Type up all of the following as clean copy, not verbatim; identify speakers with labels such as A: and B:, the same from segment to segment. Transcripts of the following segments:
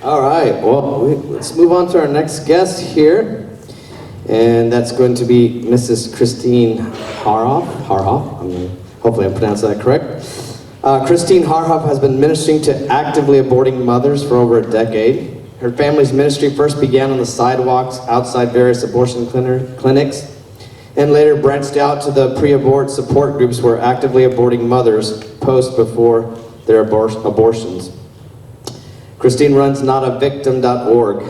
A: All right, well, let's move on to our next guest here. And that's going to be Mrs. Kristine Harhoef. Hopefully I'm pronouncing that correct. Kristine Harhoef has been ministering to actively aborting mothers for over a decade. Her family's ministry first began on the sidewalks outside various abortion clinics, and later branched out to the pre-abort support groups where actively aborting mothers post before their abortions. Kristine runs notaVictim.org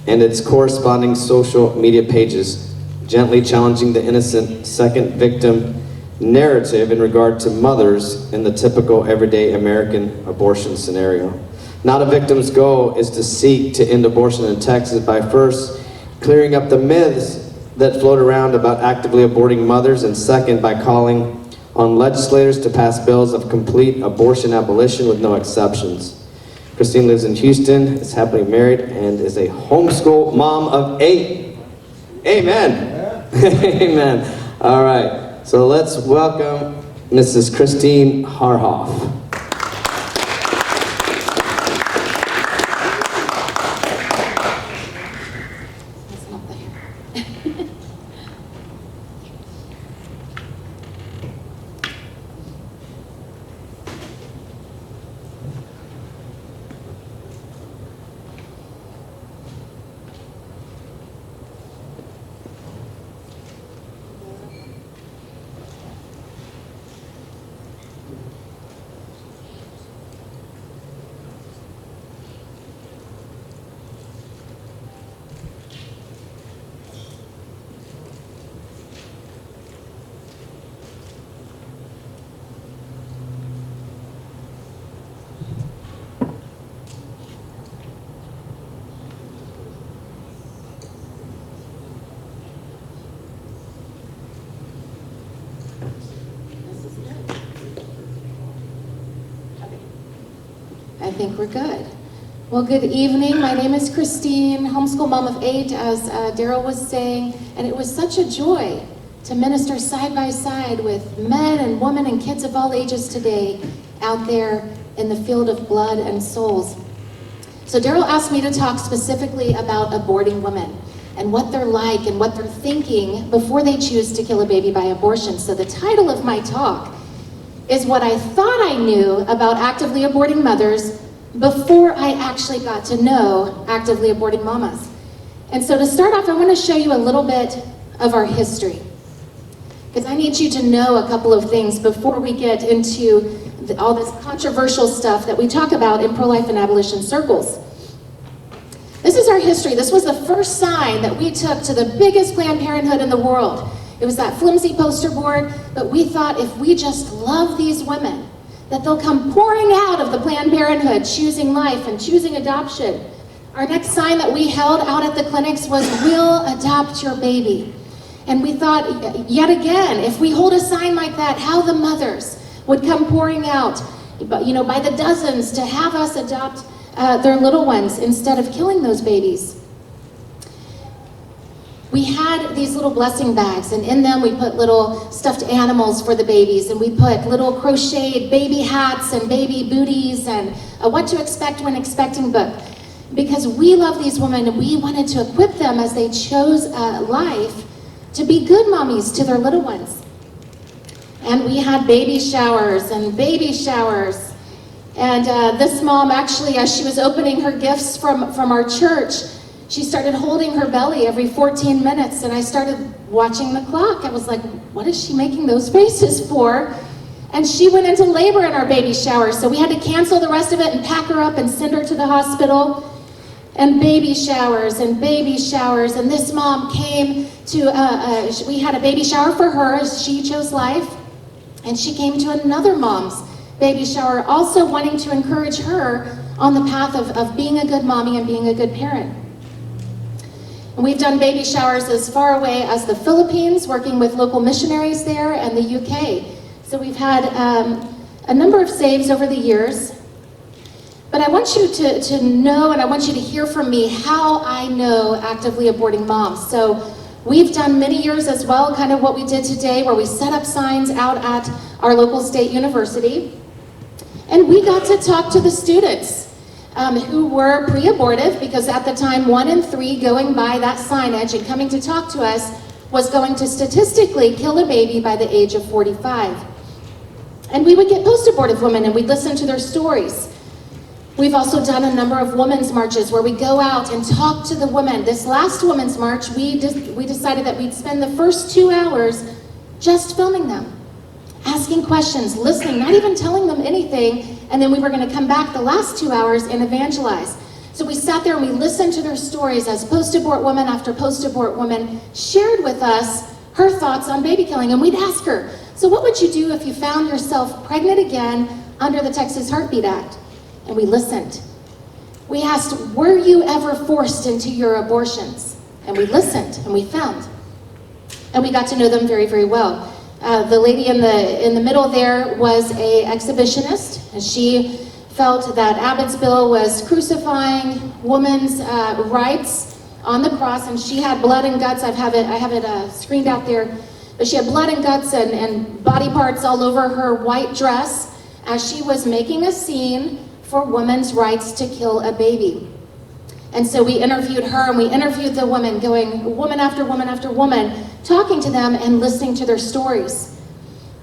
A: and its corresponding social media pages, gently challenging the innocent second victim narrative in regard to mothers in the typical everyday American abortion scenario. Not a Victim's goal is to seek to end abortion in Texas by first clearing up the myths that float around about actively aborting mothers, and second by calling on legislators to pass bills of complete abortion abolition with no exceptions. Kristine lives in Houston, is happily married, and is a homeschool mom of 8. Amen. Yeah. Amen. All right, so let's welcome Mrs. Kristine Harhoef.
B: I think we're good. Well, good evening. My name is Kristine, homeschool mom of 8, as Daryl was saying, and it was such a joy to minister side by side with men and women and kids of all ages today out there in the field of blood and souls. So Daryl asked me to talk specifically about aborting women and what they're like and what they're thinking before they choose to kill a baby by abortion. So the title of my talk is what I thought I knew about actively aborting mothers before I actually got to know actively aborting mamas. And so to start off, I want to show you a little bit of our history, because I need you to know a couple of things before we get into all this controversial stuff that we talk about in pro-life and abolition circles. This is our history. This was the first sign that we took to the biggest Planned Parenthood in the world. It was that flimsy poster board, but we thought if we just love these women, that they'll come pouring out of the Planned Parenthood, choosing life and choosing adoption. Our next sign that we held out at the clinics was, "We'll adopt your baby." And we thought, yet again, if we hold a sign like that, how the mothers would come pouring out, by the dozens to have us adopt their little ones instead of killing those babies. We had these little blessing bags, and in them we put little stuffed animals for the babies, and we put little crocheted baby hats and baby booties and a what to expect when expecting book. Because we love these women and we wanted to equip them as they chose life to be good mommies to their little ones. And we had baby showers. And this mom actually, as she was opening her gifts from our church, she started holding her belly every 14 minutes, and I started watching the clock. I was like, what is she making those faces for? And she went into labor in our baby shower, so we had to cancel the rest of it and pack her up and send her to the hospital. And baby showers, and this mom came to, we had a baby shower for her as she chose life, and she came to another mom's baby shower, also wanting to encourage her on the path of being a good mommy and being a good parent. And we've done baby showers as far away as the Philippines, working with local missionaries there, and the UK. So we've had a number of saves over the years. But I want you to know, and I want you to hear from me how I know actively aborting moms. So we've done many years as well, kind of what we did today, where we set up signs out at our local state university. And we got to talk to the students. who were pre-abortive, because at the time 1 in 3 going by that signage and coming to talk to us was going to statistically kill a baby by the age of 45. And we would get post-abortive women and we'd listen to their stories. We've also done a number of women's marches where we go out and talk to the women. This last women's march, we decided that we'd spend the first 2 hours just filming them, asking questions, listening, not even telling them anything, and then we were going to come back the last 2 hours and evangelize. So we sat there and we listened to their stories as post-abort woman after post-abort woman shared with us her thoughts on baby killing, and we'd ask her, so what would you do if you found yourself pregnant again under the Texas Heartbeat Act? And we listened. We asked, were you ever forced into your abortions? And we listened and we filmed. And we got to know them very, very well. The lady in the middle there was an exhibitionist, and she felt that Abbott's bill was crucifying women's rights on the cross, and she had blood and guts. I have it screened out there. But she had blood and guts and body parts all over her white dress as she was making a scene for women's rights to kill a baby. And so we interviewed her and we interviewed the women, going woman after woman after woman, talking to them and listening to their stories.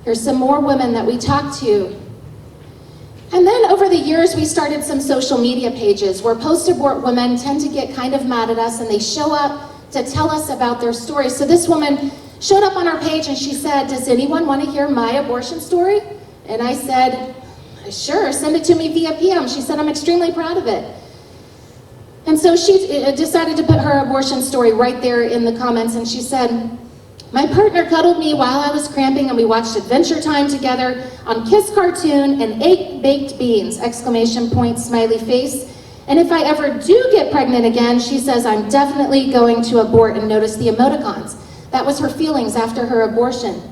B: Here's some more women that we talked to. And then over the years, we started some social media pages where post-abort women tend to get kind of mad at us and they show up to tell us about their stories. So this woman showed up on our page and she said, does anyone want to hear my abortion story? And I said, sure, send it to me via PM. She said, I'm extremely proud of it. And so she decided to put her abortion story right there in the comments, and she said, my partner cuddled me while I was cramping and we watched Adventure Time together on Kiss Cartoon and ate baked beans, exclamation point, smiley face. And if I ever do get pregnant again, she says, I'm definitely going to abort, and notice the emoticons. That was her feelings after her abortion.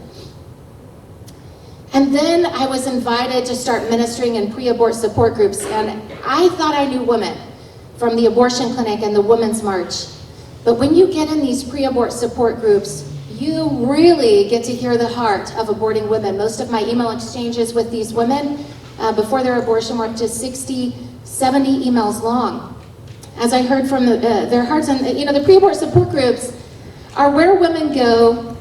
B: And then I was invited to start ministering in pre-abort support groups, and I thought I knew women from the abortion clinic and the Women's March. But when you get in these pre-abort support groups, you really get to hear the heart of aborting women. Most of my email exchanges with these women before their abortion were up to 60, 70 emails long. As I heard from their hearts, and the pre-abort support groups are where women go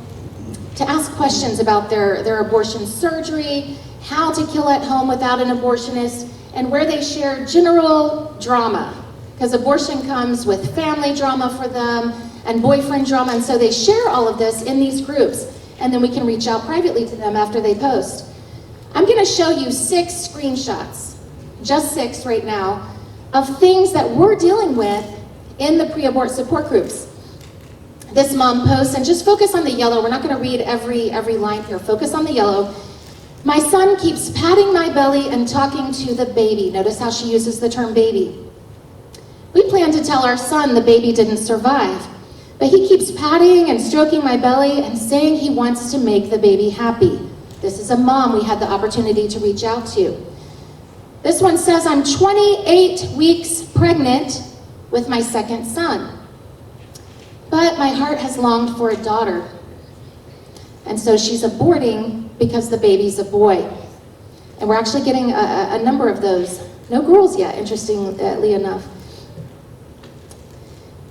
B: to ask questions about their abortion surgery, how to kill at home without an abortionist, and where they share general drama. Because abortion comes with family drama for them and boyfriend drama, and so they share all of this in these groups, and then we can reach out privately to them after they post. I'm going to show you 6 screenshots, just 6 right now, of things that we're dealing with in the pre-abort support groups. This mom posts, and just focus on the yellow. We're not going to read every line here. Focus on the yellow. My son keeps patting my belly and talking to the baby. Notice how she uses the term baby. We plan to tell our son the baby didn't survive, but he keeps patting and stroking my belly and saying he wants to make the baby happy. This is a mom we had the opportunity to reach out to. This one says, I'm 28 weeks pregnant with my second son. But my heart has longed for a daughter. And so she's aborting because the baby's a boy. And we're actually getting a number of those. No girls yet, interestingly enough.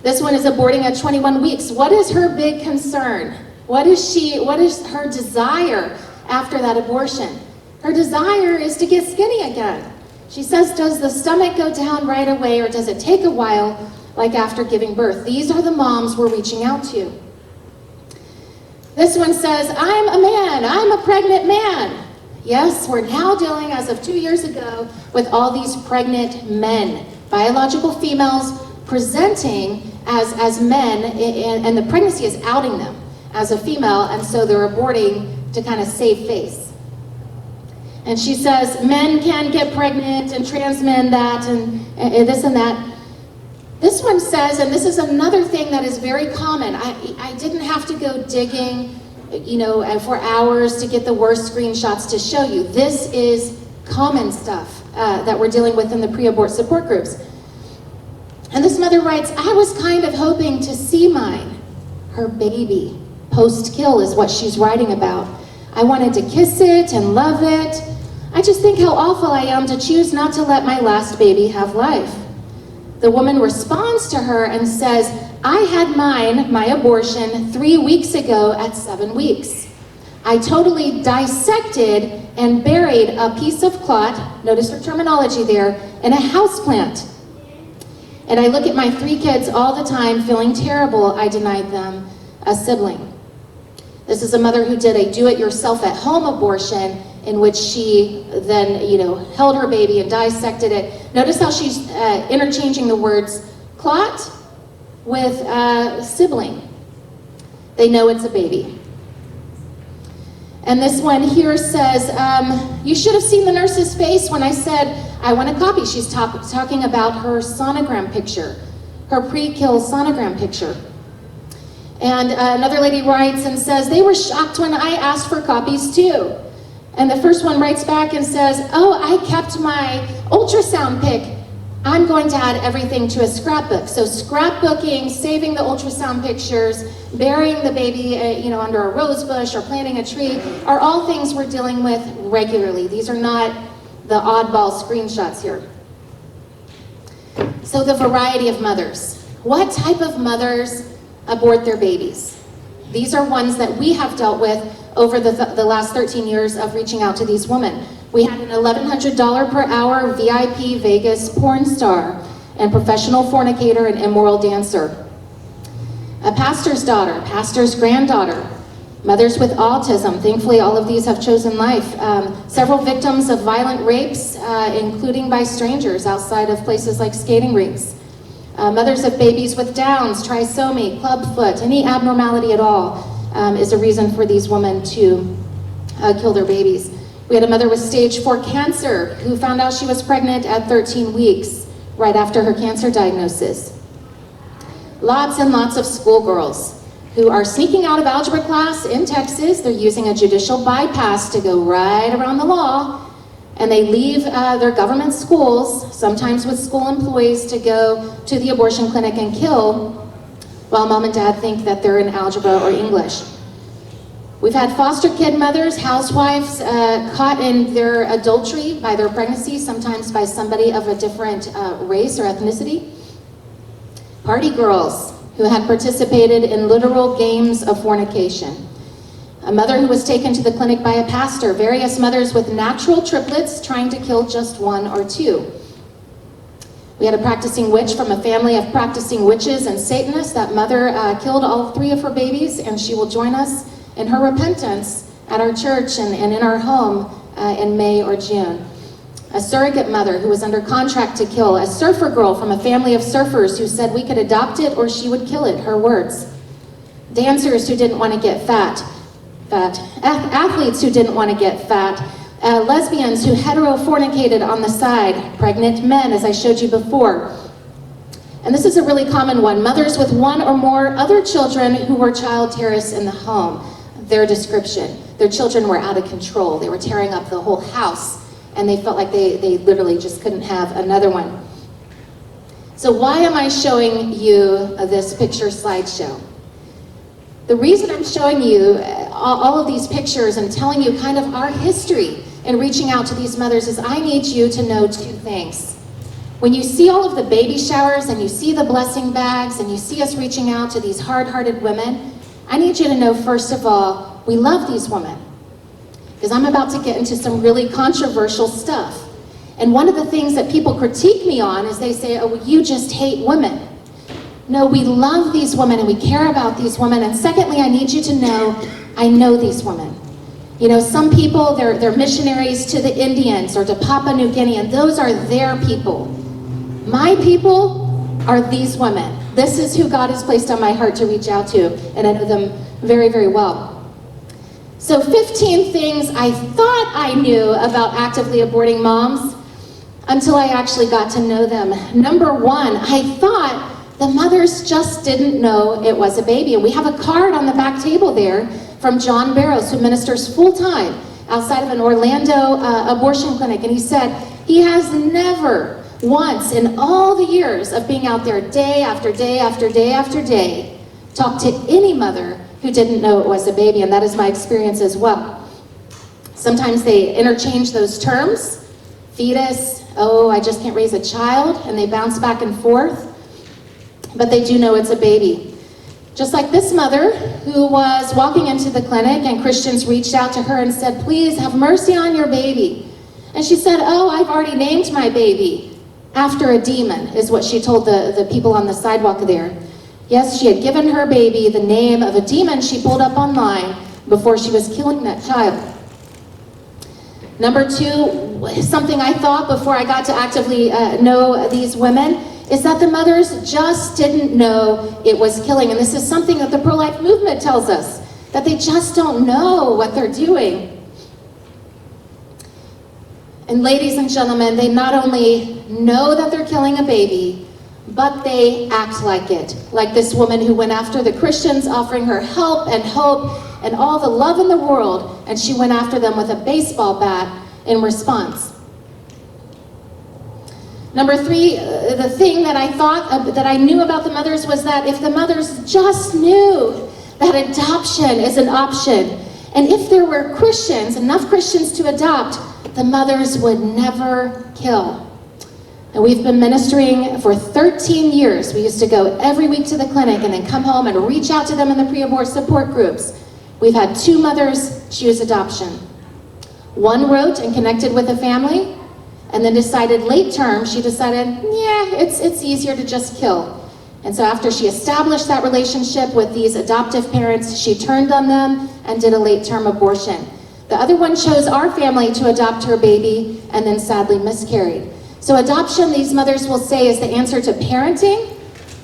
B: This one is aborting at 21 weeks. What is her big concern? What is her desire after that abortion? Her desire is to get skinny again. She says, does the stomach go down right away, or does it take a while, like after giving birth? These are the moms we're reaching out to. This one says, I'm a man, I'm a pregnant man. Yes, we're now dealing, as of 2 years ago, with all these pregnant men, biological females presenting as men, and the pregnancy is outing them as a female, and so they're aborting to kind of save face. And she says, men can get pregnant, and trans men that, and this and that. This one says, and this is another thing that is very common, I didn't have to go digging, for hours to get the worst screenshots to show you. This is common stuff that we're dealing with in the pre-abort support groups. And this mother writes, I was kind of hoping to see mine, her baby, post-kill is what she's writing about. I wanted to kiss it and love it. I just think how awful I am to choose not to let my last baby have life. The woman responds to her and says, I had my abortion 3 weeks ago at 7 weeks. I totally dissected and buried a piece of clot, notice her terminology there, in a houseplant. And I look at my 3 kids all the time feeling terrible I denied them a sibling. This is a mother who did a do-it-yourself-at-home abortion in which she then, held her baby and dissected it. Notice how she's interchanging the words clot with sibling. They know it's a baby. And this one here says, you should have seen the nurse's face when I said, I want a copy. She's talking about her sonogram picture, her pre-kill sonogram picture. And another lady writes and says, they were shocked when I asked for copies too. And the first one writes back and says, oh, I kept my ultrasound pic. I'm going to add everything to a scrapbook. So scrapbooking, saving the ultrasound pictures, burying the baby under a rose bush or planting a tree are all things we're dealing with regularly. These are not the oddball screenshots here. So the variety of mothers. What type of mothers abort their babies? These are ones that we have dealt with over the last 13 years of reaching out to these women. We had an $1,100 per hour VIP Vegas porn star and professional fornicator and immoral dancer. A pastor's daughter, pastor's granddaughter, mothers with autism. Thankfully, all of these have chosen life. Several victims of violent rapes, including by strangers outside of places like skating rinks. Mothers of babies with Downs, trisomy, clubfoot, any abnormality at all is a reason for these women to kill their babies. We had a mother with stage 4 cancer who found out she was pregnant at 13 weeks, right after her cancer diagnosis. Lots and lots of schoolgirls who are sneaking out of algebra class in Texas. They're using a judicial bypass to go right around the law, and they leave their government schools, sometimes with school employees, to go to the abortion clinic and kill, while mom and dad think that they're in algebra or English. We've had foster kid mothers, housewives caught in their adultery by their pregnancy, sometimes by somebody of a different race or ethnicity. Party girls who had participated in literal games of fornication. A mother who was taken to the clinic by a pastor. Various mothers with natural triplets trying to kill just 1 or 2. We had a practicing witch from a family of practicing witches and Satanists. That mother killed all 3 of her babies, and she will join us in her repentance at our church and in our home in May or June. A surrogate mother who was under contract to kill. A surfer girl from a family of surfers who said we could adopt it or she would kill it, her words. Dancers who didn't want to get fat. Athletes who didn't want to get fat. Lesbians who hetero-fornicated on the side. Pregnant men, as I showed you before. And this is a really common one. Mothers with 1 or more other children who were child terrorists in the home. Their description. Their children were out of control. They were tearing up the whole house, and they felt like they literally just couldn't have another one. So why am I showing you this picture slideshow? The reason I'm showing you all of these pictures and telling you kind of our history in reaching out to these mothers is I need you to know 2 things. When you see all of the baby showers and you see the blessing bags and you see us reaching out to these hard-hearted women, I need you to know, first of all, we love these women. Because I'm about to get into some really controversial stuff. And one of the things that people critique me on is they say, oh, well, you just hate women. No, we love these women and we care about these women. And secondly, I need you to know, I know these women. You know, some people, they're missionaries to the Indians or to Papua New Guinea, and those are their people. My people are these women. This is who God has placed on my heart to reach out to, and I know them very, very well. So 15 things I thought I knew about actively aborting moms until I actually got to know them. Number 1, I thought the mothers just didn't know it was a baby. And we have a card on the back table there from John Barrows, who ministers full-time outside of an Orlando abortion clinic. And he said he has never once in all the years of being out there day after day after day after day talked to any mother who didn't know it was a baby. And that is my experience as well. Sometimes they interchange those terms. Fetus, oh, I just can't raise a child, and they bounce back and forth. But they do know it's a baby. Just like this mother who was walking into the clinic and Christians reached out to her and said, please have mercy on your baby. And she said, oh, I've already named my baby after a demon, is what she told the people on the sidewalk there. Yes, she had given her baby the name of a demon she pulled up online before she was killing that child. Number two, something I thought before I got to actively know these women, is that the mothers just didn't know it was killing. And this is something that the pro-life movement tells us, that they just don't know what they're doing. And ladies and gentlemen, they not only know that they're killing a baby, but they act like it. Like this woman who went after the Christians, offering her help and hope and all the love in the world, and she went after them with a baseball bat in response. Number three, the thing that I thought, that I knew about the mothers was that if the mothers just knew that adoption is an option, and if there were Christians, enough Christians to adopt, the mothers would never kill. And we've been ministering for 13 years. We used to go every week to the clinic and then come home and reach out to them in the pre-abort support groups. We've had 2 mothers choose adoption. One wrote and connected with a family, and then decided late term, she decided, yeah, it's easier to just kill. And so after she established that relationship with these adoptive parents, she turned on them and did a late term abortion. The other one chose our family to adopt her baby and then sadly miscarried. So adoption, these mothers will say, is the answer to parenting,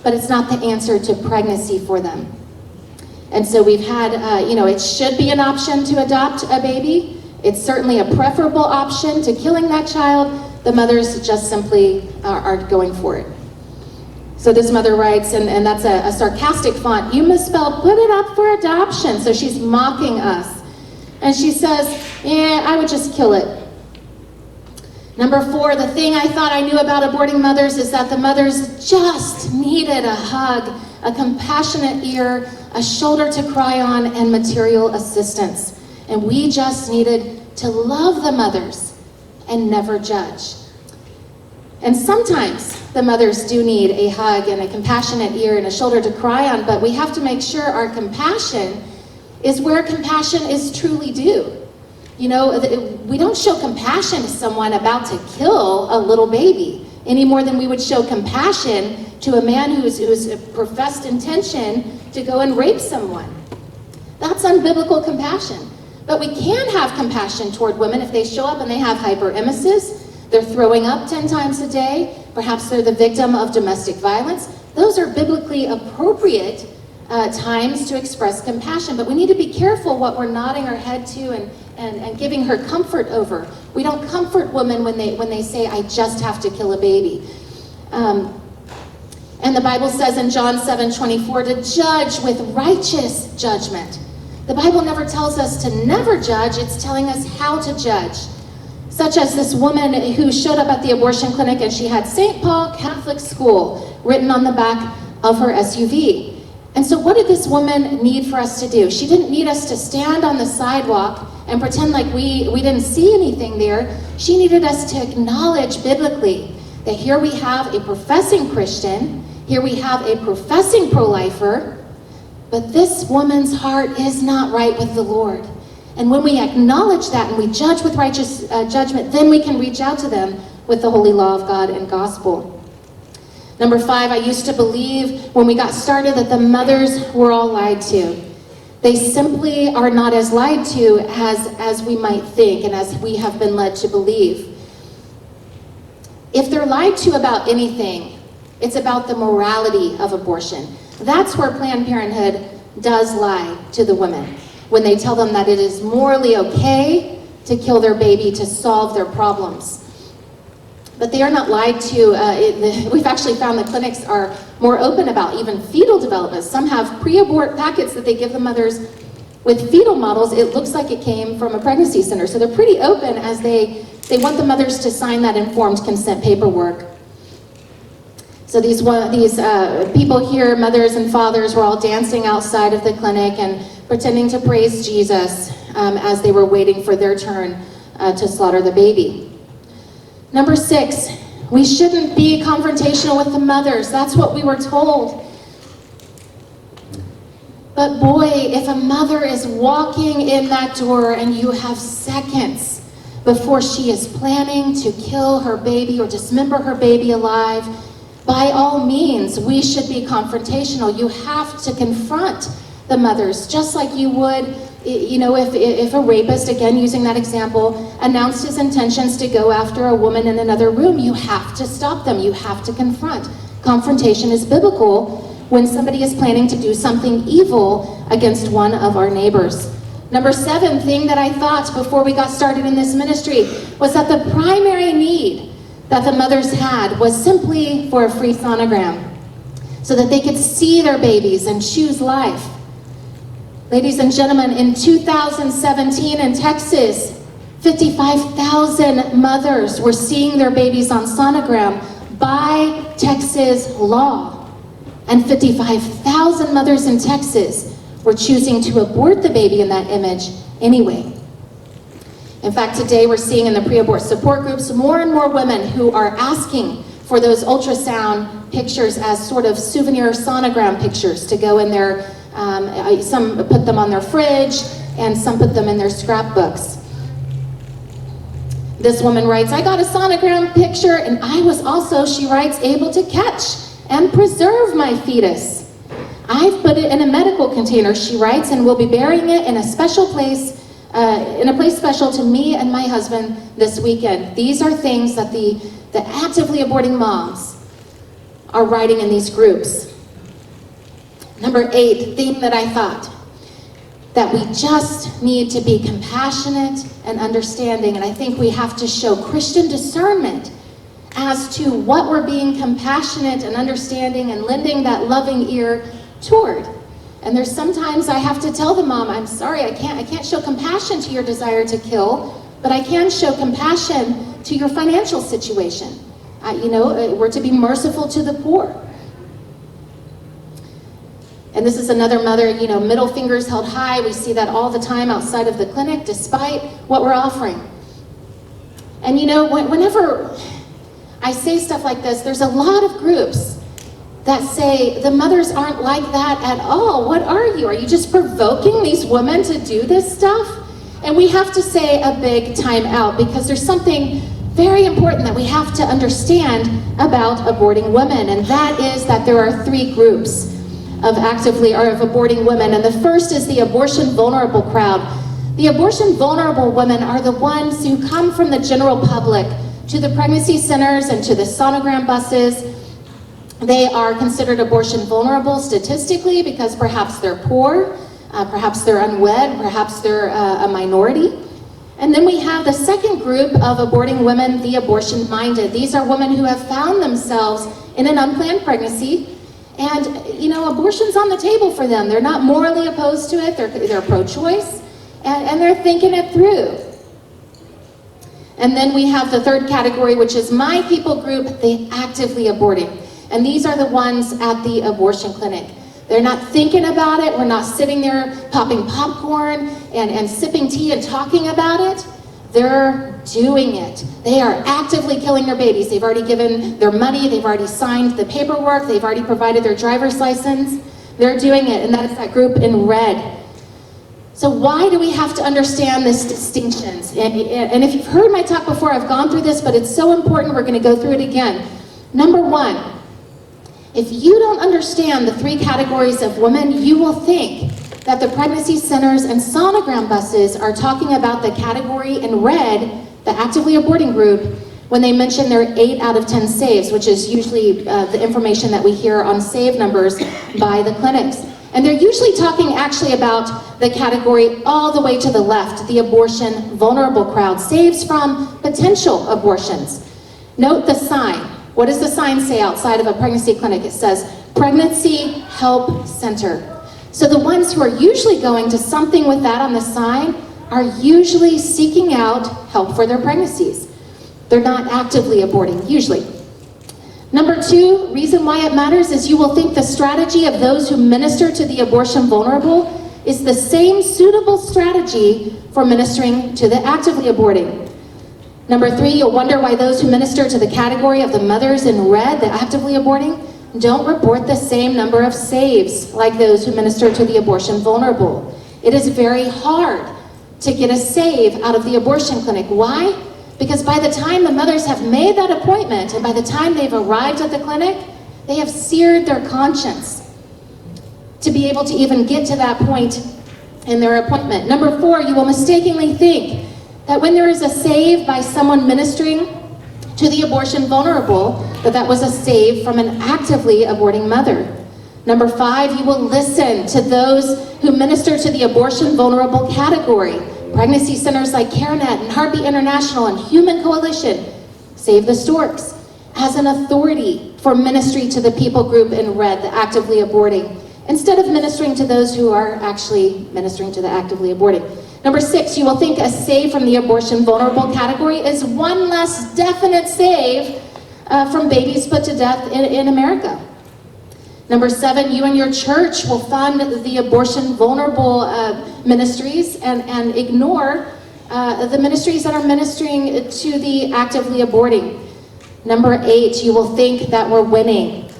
B: but it's not the answer to pregnancy for them. And so we've had, it should be an option to adopt a baby. It's certainly a preferable option to killing that child. The mothers just simply aren't going for it. So this mother writes, and that's a sarcastic font, you misspelled, put it up for adoption. So she's mocking us. And she says, yeah, I would just kill it. Number 4, the thing I thought I knew about aborting mothers is that the mothers just needed a hug, a compassionate ear, a shoulder to cry on, and material assistance. And we just needed to love the mothers and never judge. And sometimes the mothers do need a hug and a compassionate ear and a shoulder to cry on, but we have to make sure our compassion is where compassion is truly due. You know, we don't show compassion to someone about to kill a little baby any more than we would show compassion to a man who's professed intention to go and rape someone. That's unbiblical compassion. But we can have compassion toward women if they show up and they have hyperemesis, they're throwing up 10 times a day, perhaps they're the victim of domestic violence. Those are biblically appropriate times to express compassion, but we need to be careful what we're nodding our head to and giving her comfort over. We don't comfort women when they say, I just have to kill a baby. And the Bible says in John 7:24 to judge with righteous judgment. The Bible never tells us to never judge, it's telling us how to judge. Such as this woman who showed up at the abortion clinic and she had St. Paul Catholic School written on the back of her SUV. And so what did this woman need for us to do? She didn't need us to stand on the sidewalk and pretend like we didn't see anything there. She needed us to acknowledge biblically that here we have a professing Christian, here we have a professing pro-lifer, but this woman's heart is not right with the Lord. And when we acknowledge that and we judge with righteous judgment, then we can reach out to them with the holy law of God and gospel. Number 5, I used to believe when we got started that the mothers were all lied to. They simply are not as lied to as we might think and as we have been led to believe. If they're lied to about anything, it's about the morality of abortion. That's where Planned Parenthood does lie to the women, when they tell them that it is morally okay to kill their baby to solve their problems. But they are not lied to. We've actually found the clinics are more open about even fetal development. Some have pre-abort packets that they give the mothers with fetal models. It looks like it came from a pregnancy center. So they're pretty open as they want the mothers to sign that informed consent paperwork. So these people here, mothers and fathers, were all dancing outside of the clinic and pretending to praise Jesus as they were waiting for their turn to slaughter the baby. Number 6, we shouldn't be confrontational with the mothers. That's what we were told. But boy, if a mother is walking in that door and you have seconds before she is planning to kill her baby or dismember her baby alive, by all means, we should be confrontational. You have to confront the mothers, just like you would, if a rapist, again using that example, announced his intentions to go after a woman in another room. You have to stop them. You have to confront. Confrontation is biblical when somebody is planning to do something evil against one of our neighbors. Number 7 thing that I thought before we got started in this ministry was that the primary need that the mothers had was simply for a free sonogram so that they could see their babies and choose life. Ladies and gentlemen, in 2017 in Texas, 55,000 mothers were seeing their babies on sonogram by Texas law. And 55,000 mothers in Texas were choosing to abort the baby in that image anyway. In fact, today we're seeing in the pre-abort support groups more and more women who are asking for those ultrasound pictures as sort of souvenir sonogram pictures to go in their, some put them on their fridge and some put them in their scrapbooks. This woman writes, I got a sonogram picture and I was also, she writes, able to catch and preserve my fetus. I've put it in a medical container, she writes, and we'll be burying it in a special place, in a place special to me and my husband this weekend. These are things that the actively aborting moms are writing in these groups. Number 8, thing that I thought, that we just need to be compassionate and understanding, and I think we have to show Christian discernment as to what we're being compassionate and understanding and lending that loving ear toward. And there's sometimes I have to tell the mom, I'm sorry, I can't show compassion to your desire to kill, but I can show compassion to your financial situation. We're to be merciful to the poor. And this is another mother, middle fingers held high. We see that all the time outside of the clinic, despite what we're offering. And whenever I say stuff like this, there's a lot of groups that say the mothers aren't like that at all. What are you? Are you just provoking these women to do this stuff? And we have to say a big time out, because there's something very important that we have to understand about aborting women, and that is that there are 3 groups of aborting women. And the first is the abortion vulnerable crowd. The abortion vulnerable women are the ones who come from the general public to the pregnancy centers and to the sonogram buses. They are considered abortion vulnerable statistically because perhaps they're poor, perhaps they're unwed, perhaps they're a minority. And then we have the second group of aborting women, the abortion-minded. These are women who have found themselves in an unplanned pregnancy, and abortion's on the table for them. They're not morally opposed to it, they're pro-choice, and they're thinking it through. And then we have the third category, which is my people group, the actively aborting. And these are the ones at the abortion clinic. They're not thinking about it. We're not sitting there popping popcorn and sipping tea and talking about it. They're doing it. They are actively killing their babies. They've already given their money. They've already signed the paperwork. They've already provided their driver's license. They're doing it, and that is that group in red. So why do we have to understand these distinctions? And if you've heard my talk before, I've gone through this, but it's so important, we're going to go through it again. Number 1, if you don't understand the 3 categories of women, you will think that the pregnancy centers and sonogram buses are talking about the category in red, the actively aborting group, when they mention their 8 out of 10 saves, which is usually the information that we hear on save numbers by the clinics. And they're usually talking actually about the category all the way to the left, the abortion vulnerable crowd, saves from potential abortions. Note the sign. What does the sign say outside of a pregnancy clinic? It says, Pregnancy Help Center. So the ones who are usually going to something with that on the sign are usually seeking out help for their pregnancies. They're not actively aborting, usually. Number 2, reason why it matters is you will think the strategy of those who minister to the abortion vulnerable is the same suitable strategy for ministering to the actively aborting. Number 3, you'll wonder why those who minister to the category of the mothers in red, the actively aborting, don't report the same number of saves like those who minister to the abortion vulnerable. It is very hard to get a save out of the abortion clinic. Why? Because by the time the mothers have made that appointment and by the time they've arrived at the clinic, they have seared their conscience to be able to even get to that point in their appointment. Number 4, you will mistakenly think that when there is a save by someone ministering to the abortion vulnerable, that was a save from an actively aborting mother. Number 5, you will listen to those who minister to the abortion vulnerable category. Pregnancy centers like CareNet and Heartbeat International and Human Coalition, Save the Storks, as an authority for ministry to the people group in red, the actively aborting, instead of ministering to those who are actually ministering to the actively aborting. Number 6, you will think a save from the abortion vulnerable category is one less definite save from babies put to death in America. Number 7, you and your church will fund the abortion vulnerable ministries and ignore the ministries that are ministering to the actively aborting. Number 8, you will think that we're winning.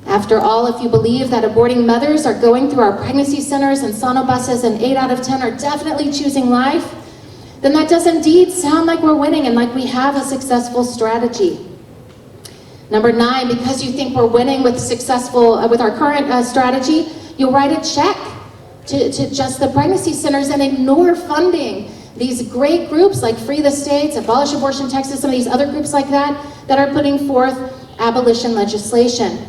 B: After all, if you believe that aborting mothers are going through our pregnancy centers and sonobuses and 8 out of 10 are definitely choosing life, then that does indeed sound like we're winning and like we have a successful strategy. Number 9, because you think we're winning with our current strategy, you'll write a check to just the pregnancy centers and ignore funding these great groups like Free the States, Abolish Abortion Texas, some of these other groups like that are putting forth abolition legislation.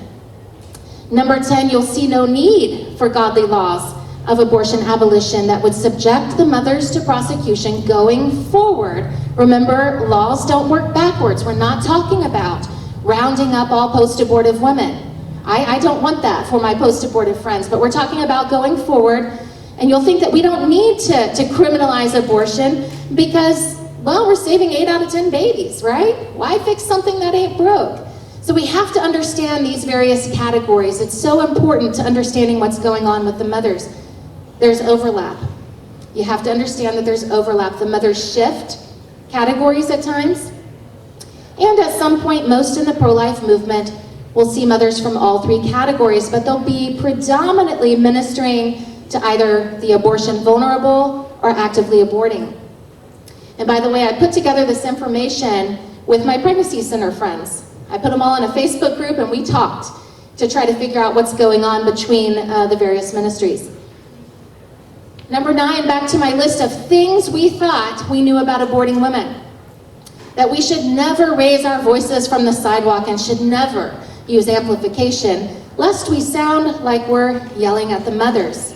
B: Number 10, you'll see no need for godly laws of abortion abolition that would subject the mothers to prosecution going forward. Remember, laws don't work backwards. We're not talking about rounding up all post-abortive women. I don't want that for my post-abortive friends, but we're talking about going forward, and you'll think that we don't need to criminalize abortion because, well, we're saving 8 out of 10 babies, right? Why fix something that ain't broke? So we have to understand these various categories. It's so important to understanding what's going on with the mothers. There's overlap. You have to understand that there's overlap. The mothers shift categories at times. And at some point, most in the pro-life movement will see mothers from all 3 categories, but they'll be predominantly ministering to either the abortion vulnerable or actively aborting. And by the way, I put together this information with my pregnancy center friends. I put them all in a Facebook group and we talked to try to figure out what's going on between the various ministries. Number 9, back to my list of things we thought we knew about aborting women. That we should never raise our voices from the sidewalk and should never use amplification, lest we sound like we're yelling at the mothers.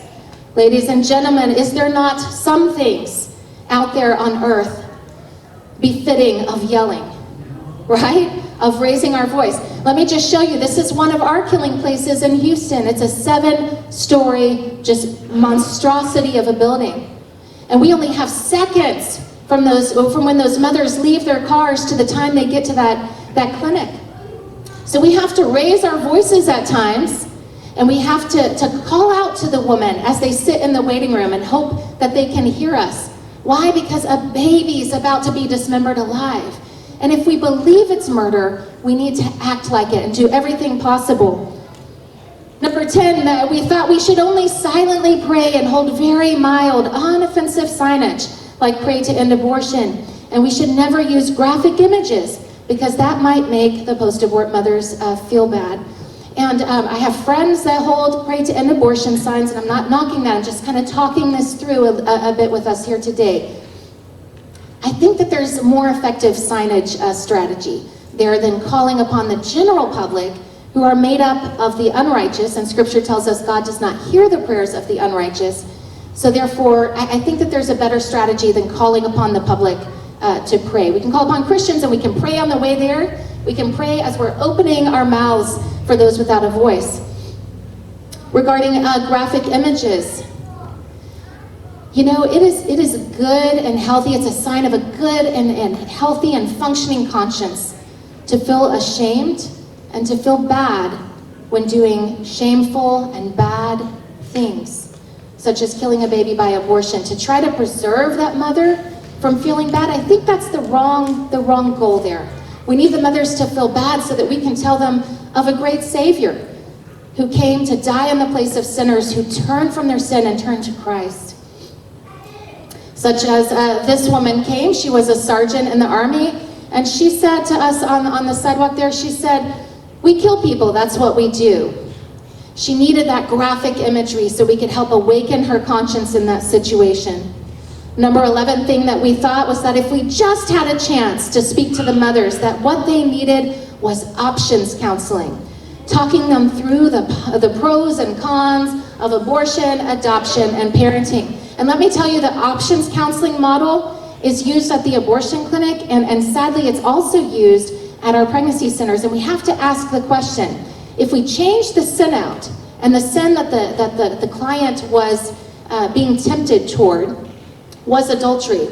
B: Ladies and gentlemen, is there not some things out there on earth befitting of yelling, right? Of raising our voice. Let me just show you, this is one of our killing places in Houston. It's a 7-story, just monstrosity of a building. And we only have seconds from when those mothers leave their cars to the time they get to that clinic. So we have to raise our voices at times, and we have to call out to the woman as they sit in the waiting room and hope that they can hear us. Why? Because a baby's about to be dismembered alive. And if we believe it's murder, we need to act like it and do everything possible. Number 10, we thought we should only silently pray and hold very mild, unoffensive signage, like pray to end abortion. And we should never use graphic images, because that might make the post-abort mothers feel bad. And I have friends that hold pray to end abortion signs, and I'm not knocking that, I'm just kind of talking this through a bit with us here today. I think that there's a more effective signage strategy there than calling upon the general public who are made up of the unrighteous, and Scripture tells us God does not hear the prayers of the unrighteous. So therefore, I think that there's a better strategy than calling upon the public to pray. We can call upon Christians and we can pray on the way there. We can pray as we're opening our mouths for those without a voice. Regarding graphic images, you know, it is good and healthy. It's a sign of a good and healthy and functioning conscience to feel ashamed and to feel bad when doing shameful and bad things. such as killing a baby by abortion, to try to preserve that mother from feeling bad, I think that's the wrong goal there. We need the mothers to feel bad so that we can tell them of a great Savior who came to die in the place of sinners, who turned from their sin and turned to Christ. Such as this woman came, she was a sergeant in the army, and she said to us on the sidewalk there, she said, "We kill people, that's what we do." She needed that graphic imagery so we could help awaken her conscience in that situation. Number 11 thing that we thought was that if we just had a chance to speak to the mothers, that what they needed was options counseling, talking them through the pros and cons of abortion, adoption, and parenting. And let me tell you, the options counseling model is used at the abortion clinic, and sadly it's also used at our pregnancy centers. And we have to ask the question, if we change the sin out, and the sin that the client was being tempted toward was adultery,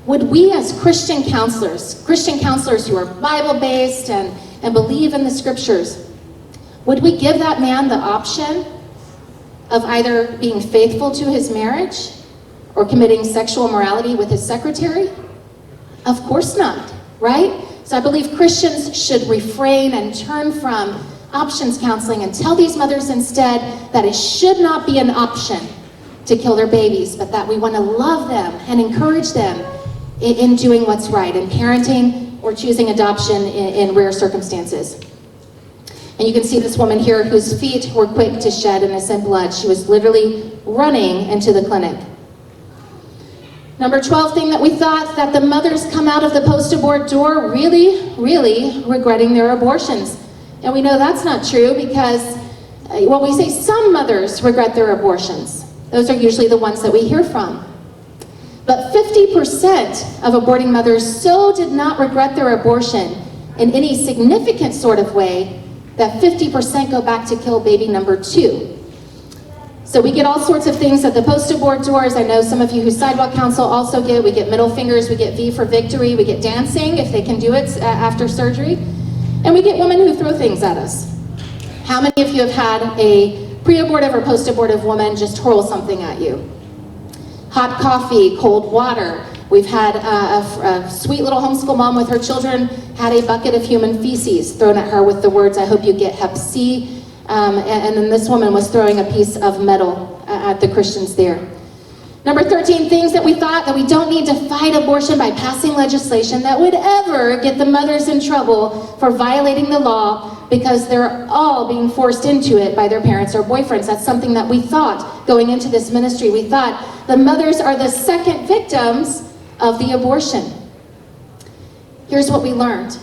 B: would we as Christian counselors who are Bible-based and believe in the scriptures, would we give that man the option of either being faithful to his marriage or committing sexual immorality with his secretary? Of course not, right? So I believe Christians should refrain and turn from options counseling and tell these mothers instead that it should not be an option to kill their babies, but that we want to love them and encourage them in doing what's right, in parenting or choosing adoption in rare circumstances. And you can see this woman here whose feet were quick to shed innocent blood. She was literally running into the clinic. Number 12 thing that we thought, that the mothers come out of the post-abort door really, really regretting their abortions. And we know that's not true because, well, we say some mothers regret their abortions. Those are usually the ones that we hear from. But 50% of aborting mothers so did not regret their abortion in any significant sort of way that 50% go back to kill baby number 2. So we get all sorts of things at the post-abort doors. I know some of you who sidewalk counsel also get. We get middle fingers, we get V for victory, we get dancing if they can do it after surgery. And we get women who throw things at us. How many of you have had a pre-abortive or post-abortive woman just hurl something at you? Hot coffee, cold water. We've had a sweet little homeschool mom with her children had a bucket of human feces thrown at her with the words, "I hope you get Hep C." And then this woman was throwing a piece of metal at the Christians there. Number 13, things that we thought that we don't need to fight abortion by passing legislation that would ever get the mothers in trouble for violating the law because they're all being forced into it by their parents or boyfriends. That's something that we thought going into this ministry. We thought the mothers are the second victims of the abortion. Here's what we learned.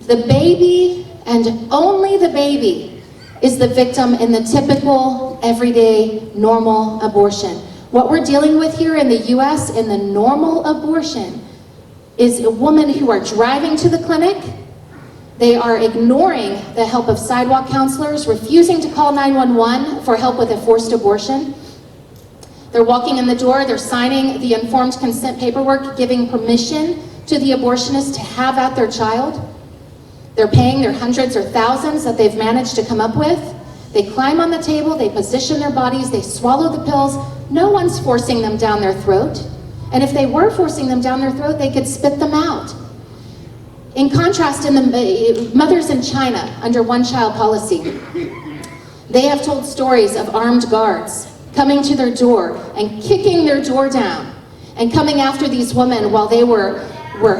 B: The baby, and only the baby, is the victim in the typical, everyday, normal abortion. What we're dealing with here in the US in the normal abortion is a woman who are driving to the clinic. They are ignoring the help of sidewalk counselors, refusing to call 911 for help with a forced abortion. They're walking in the door, they're signing the informed consent paperwork, giving permission to the abortionist to have at their child. They're paying their hundreds or thousands that they've managed to come up with. They climb on the table, they position their bodies, they swallow the pills. No one's forcing them down their throat. And if they were forcing them down their throat, they could spit them out. In contrast, in the mothers in China under one-child policy, they have told stories of armed guards coming to their door and kicking their door down and coming after these women while they were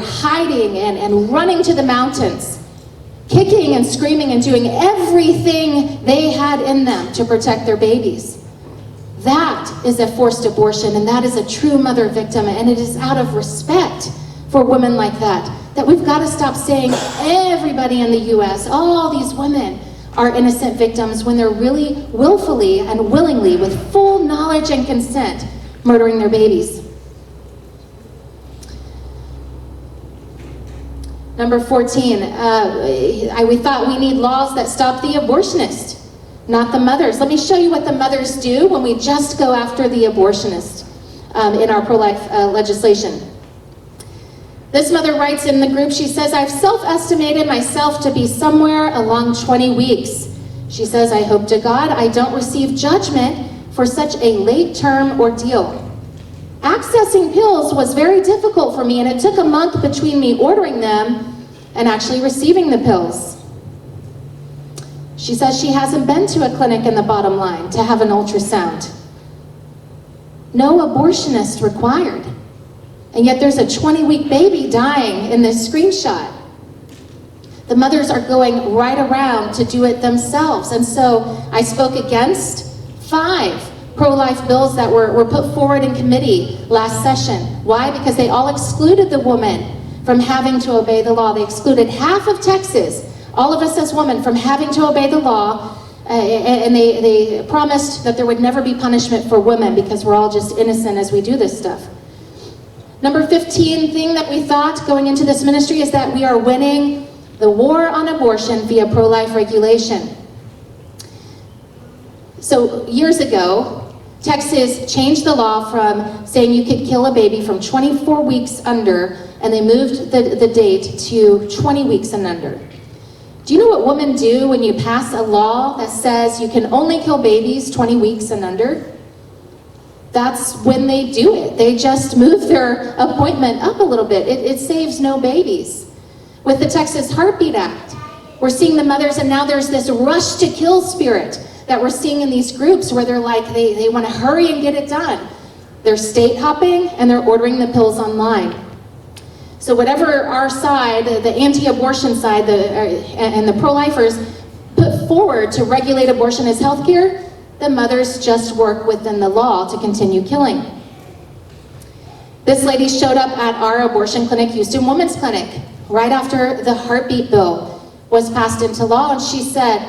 B: hiding and running to the mountains, kicking and screaming and doing everything they had in them to protect their babies. That is a forced abortion, and that is a true mother victim, and it is out of respect for women like that we've got to stop saying everybody in the US, all these women are innocent victims when they're really willfully and willingly, with full knowledge and consent, murdering their babies. Number 14, we thought we need laws that stop the abortionist, not the mothers. Let me show you what the mothers do when we just go after the abortionist in our pro-life legislation. This mother writes in the group, she says, "I've self-estimated myself to be somewhere along 20 weeks. She says, "I hope to God I don't receive judgment for such a late-term ordeal. Accessing pills was very difficult for me, and it took a month between me ordering them and actually receiving the pills. She says she hasn't been to a clinic in the bottom line to have an ultrasound. No abortionist required. And yet there's a 20-week baby dying in this screenshot. The mothers are going right around to do it themselves. And so I spoke against 5 pro-life bills that were put forward in committee last session. Why? Because they all excluded the woman from having to obey the law. They excluded half of Texas, all of us as women, from having to obey the law, and they promised that there would never be punishment for women because we're all just innocent as we do this stuff. Number 15 thing that we thought going into this ministry is that we are winning the war on abortion via pro-life regulation. So years ago, Texas changed the law from saying you could kill a baby from 24 weeks under, and they moved the date to 20 weeks and under. Do you know what women do when you pass a law that says you can only kill babies 20 weeks and under? That's when they do it. They just move their appointment up a little bit. It saves no babies. With the Texas Heartbeat Act, we're seeing the mothers, and now there's this rush to kill spirit that we're seeing in these groups where they're like, they want to hurry and get it done. They're state hopping and they're ordering the pills online. So whatever our side, the anti-abortion side, and the pro-lifers put forward to regulate abortion as healthcare, the mothers just work within the law to continue killing. This lady showed up at our abortion clinic, Houston Women's Clinic, right after the heartbeat bill was passed into law, and she said,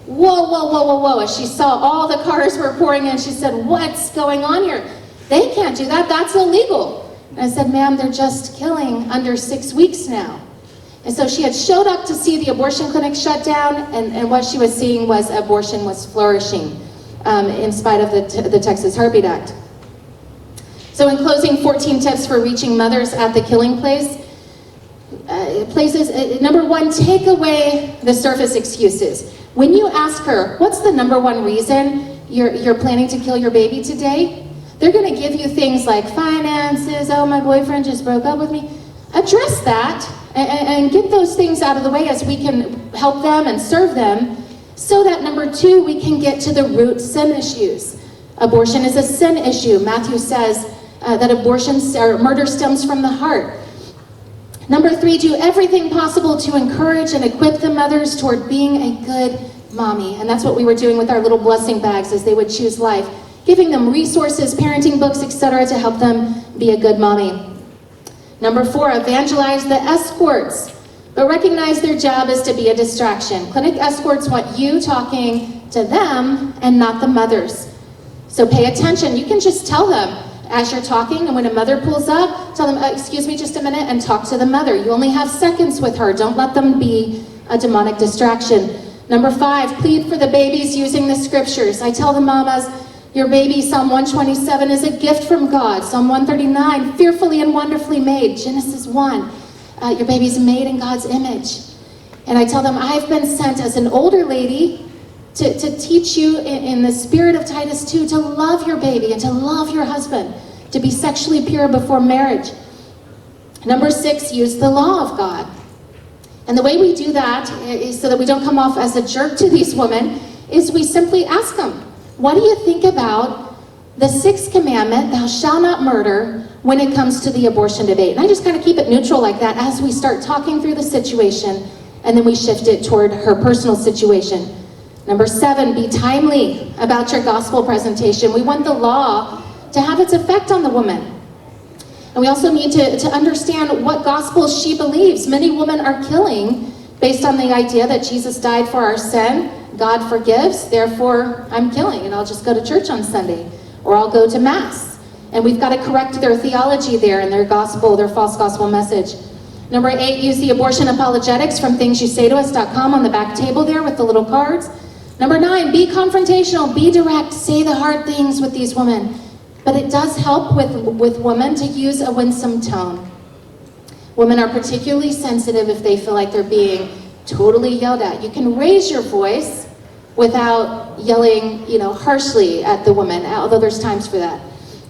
B: whoa, whoa, whoa, whoa, whoa. As she saw all the cars were pouring in, she said, what's going on here? They can't do that, that's illegal. And I said, ma'am, they're just killing under 6 weeks now. And so she had showed up to see the abortion clinic shut down, and what she was seeing was abortion was flourishing in spite of the Texas Heartbeat Act. So in closing, 14 tips for reaching mothers at the killing places. Number 1, take away the surface excuses. When you ask her, what's the number 1 reason you're planning to kill your baby today? They're going to give you things like finances, oh, my boyfriend just broke up with me. Address that and get those things out of the way as we can help them and serve them, so that number 2, we can get to the root sin issues. Abortion is a sin issue. Matthew says that murder stems from the heart. Number 3, do everything possible to encourage and equip the mothers toward being a good mommy. And that's what we were doing with our little blessing bags as they would choose life. Giving them resources, parenting books, etc. to help them be a good mommy. Number 4, evangelize the escorts, but recognize their job is to be a distraction. Clinic escorts want you talking to them and not the mothers. So pay attention. You can just tell them as you're talking, and when a mother pulls up, tell them, excuse me just a minute, and talk to the mother. You only have seconds with her. Don't let them be a demonic distraction. Number 5, plead for the babies using the scriptures. I tell the mamas, your baby, Psalm 127, is a gift from God. Psalm 139, fearfully and wonderfully made. Genesis 1, your baby's made in God's image. And I tell them, I've been sent as an older lady to teach you in the spirit of Titus 2 to love your baby and to love your husband, to be sexually pure before marriage. Number 6, use the law of God. And the way we do that is so that we don't come off as a jerk to these women, is we simply ask them, what do you think about the 6th commandment, thou shalt not murder, when it comes to the abortion debate? And I just kind of keep it neutral like that as we start talking through the situation, and then we shift it toward her personal situation. Number 7, be timely about your gospel presentation. We want the law to have its effect on the woman. And we also need to understand what gospel she believes. Many women are killing based on the idea that Jesus died for our sin, God forgives, therefore I'm killing, and I'll just go to church on Sunday, or I'll go to Mass. And we've got to correct their theology there and their gospel, their false gospel message. Number 8, use the abortion apologetics from thingsyouSayToUs.com on the back table there with the little cards. Number 9, be confrontational, be direct, say the hard things with these women. But it does help with women to use a winsome tone. Women are particularly sensitive if they feel like they're being totally yelled at. You can raise your voice, without yelling, harshly at the woman, although there's times for that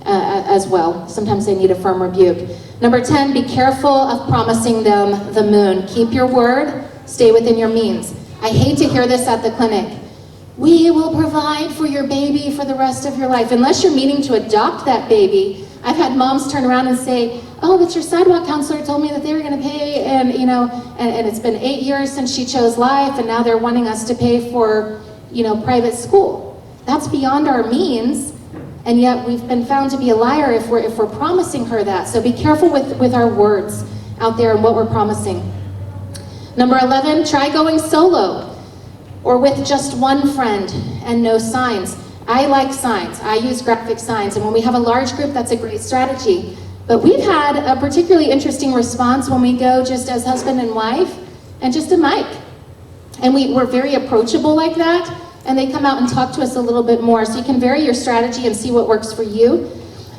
B: as well. Sometimes they need a firm rebuke. Number 10, be careful of promising them the moon. Keep your word, stay within your means. I hate to hear this at the clinic. We will provide for your baby for the rest of your life. Unless you're meaning to adopt that baby. I've had moms turn around and say, oh, but your sidewalk counselor told me that they were going to pay, and it's been 8 years since she chose life, and now they're wanting us to pay for, private school. That's beyond our means, and yet we've been found to be a liar if we're promising her that. So be careful with our words out there and what we're promising. Number 11, try going solo or with just one friend and no signs. I like signs. I use graphic signs, and when we have a large group, that's a great strategy. But we've had a particularly interesting response when we go just as husband and wife and just a mic. And we're very approachable like that, and they come out and talk to us a little bit more. So you can vary your strategy and see what works for you.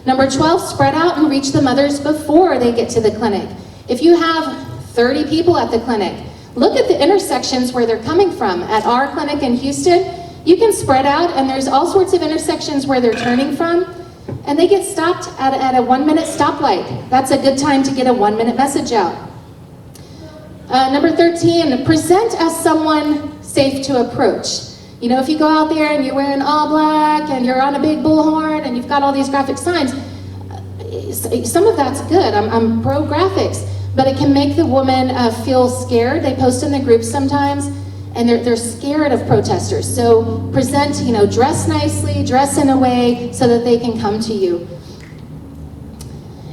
B: Number 12, spread out and reach the mothers before they get to the clinic. If you have 30 people at the clinic, look at the intersections where they're coming from. At our clinic in Houston, you can spread out, and there's all sorts of intersections where they're turning from, and they get stopped at a 1-minute stoplight. That's a good time to get a 1-minute message out. Number 13, present as someone safe to approach. If you go out there and you're wearing all black and you're on a big bullhorn and you've got all these graphic signs, some of that's good. I'm pro graphics, but it can make the woman feel scared. They post in the groups sometimes, and they're scared of protesters. So present, dress nicely, dress in a way so that they can come to you.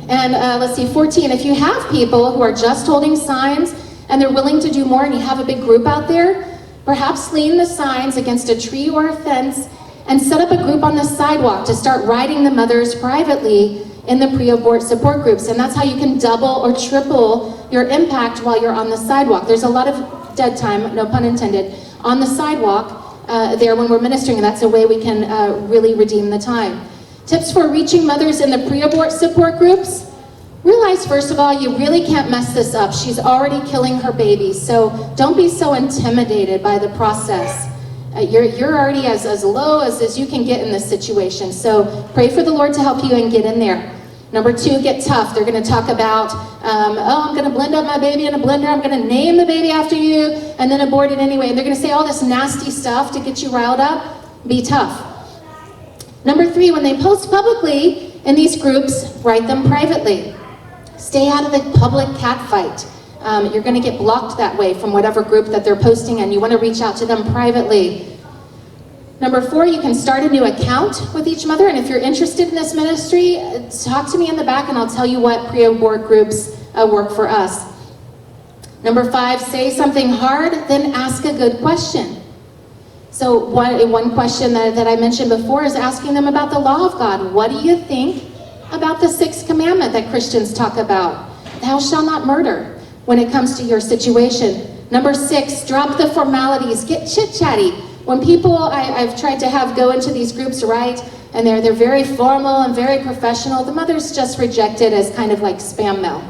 B: And let's see, 14, if you have people who are just holding signs and they're willing to do more, and you have a big group out there, perhaps lean the signs against a tree or a fence and set up a group on the sidewalk to start writing the mothers privately in the pre-abort support groups. And that's how you can double or triple your impact while you're on the sidewalk. There's a lot of dead time, no pun intended, on the sidewalk there when we're ministering, and that's a way we can really redeem the time. Tips for reaching mothers in the pre-abort support groups. Realize, first of all, you really can't mess this up. She's already killing her baby, so don't be so intimidated by the process. You're already as low as you can get in this situation, so pray for the Lord to help you and get in there. Number 2, get tough. They're going to talk about, I'm going to blend up my baby in a blender, I'm going to name the baby after you, and then abort it anyway. And they're going to say all this nasty stuff to get you riled up. Be tough. Number 3, when they post publicly in these groups, write them privately. Stay out of the public catfight. You're going to get blocked that way from whatever group that they're posting in. You want to reach out to them privately. Number 4, you can start a new account with each mother, and if you're interested in this ministry, talk to me in the back and I'll tell you what pre-abort groups work for us. Number 5, say something hard, then ask a good question. So one question that I mentioned before is asking them about the law of God. What do you think about the 6th commandment that Christians talk about? Thou shalt not murder when it comes to your situation. Number 6, drop the formalities, get chit-chatty. When people I've tried to have go into these groups, right, and they're very formal and very professional, the mothers just reject it as kind of like spam mail.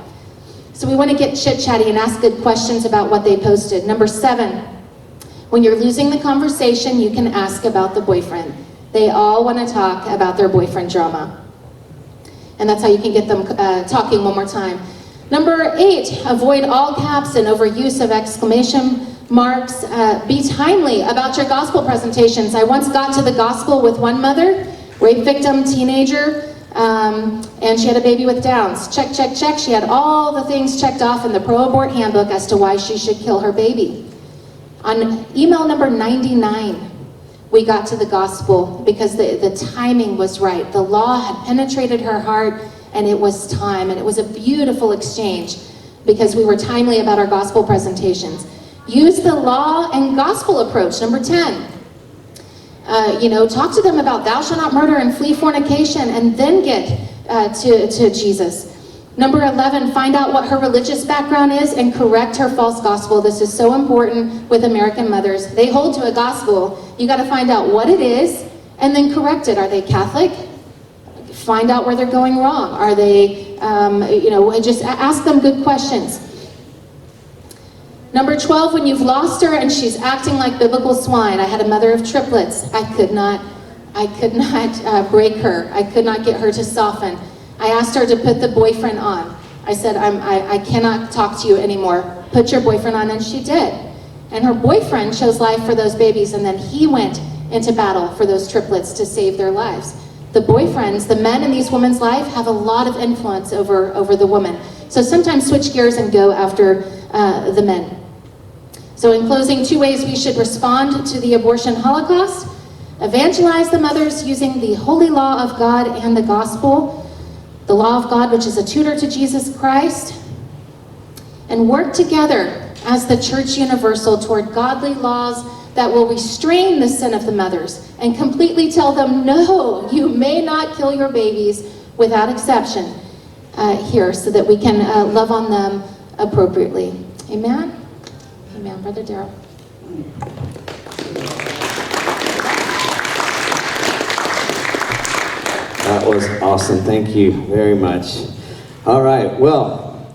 B: So we want to get chit-chatty and ask good questions about what they posted. Number 7, when you're losing the conversation, you can ask about the boyfriend. They all want to talk about their boyfriend drama. And that's how you can get them talking one more time. Number 8, avoid all caps and overuse of exclamation marks. Be timely about your gospel presentations. I once got to the gospel with one mother, rape victim, teenager, and she had a baby with Downs. Check, check, check. She had all the things checked off in the pro-abort handbook as to why she should kill her baby. On email number 99, we got to the gospel because the timing was right. The law had penetrated her heart, and it was time, and it was a beautiful exchange because we were timely about our gospel presentations. Use the law and gospel approach. Number 10, talk to them about thou shalt not murder and flee fornication, and then get to Jesus. Number 11, find out what her religious background is and correct her false gospel. This is so important with American mothers. They hold to a gospel. You got to find out what it is and then correct it. Are they Catholic? Find out where they're going wrong. Are they, just ask them good questions. Number 12, when you've lost her and she's acting like biblical swine. I had a mother of triplets. I could not break her. I could not get her to soften. I asked her to put the boyfriend on. I said, I cannot talk to you anymore. Put your boyfriend on, and she did. And her boyfriend chose life for those babies, and then he went into battle for those triplets to save their lives. The boyfriends, the men in these women's life, have a lot of influence over the woman. So sometimes switch gears and go after the men. So in closing, 2 ways we should respond to the abortion holocaust: evangelize the mothers using the holy law of God and the gospel, the law of God, which is a tutor to Jesus Christ, and work together as the church universal toward godly laws that will restrain the sin of the mothers and completely tell them, no, you may not kill your babies without exception here, so that we can love on them appropriately. Amen? Amen. Brother Darrell.
A: That was awesome. Thank you very much. All right, well,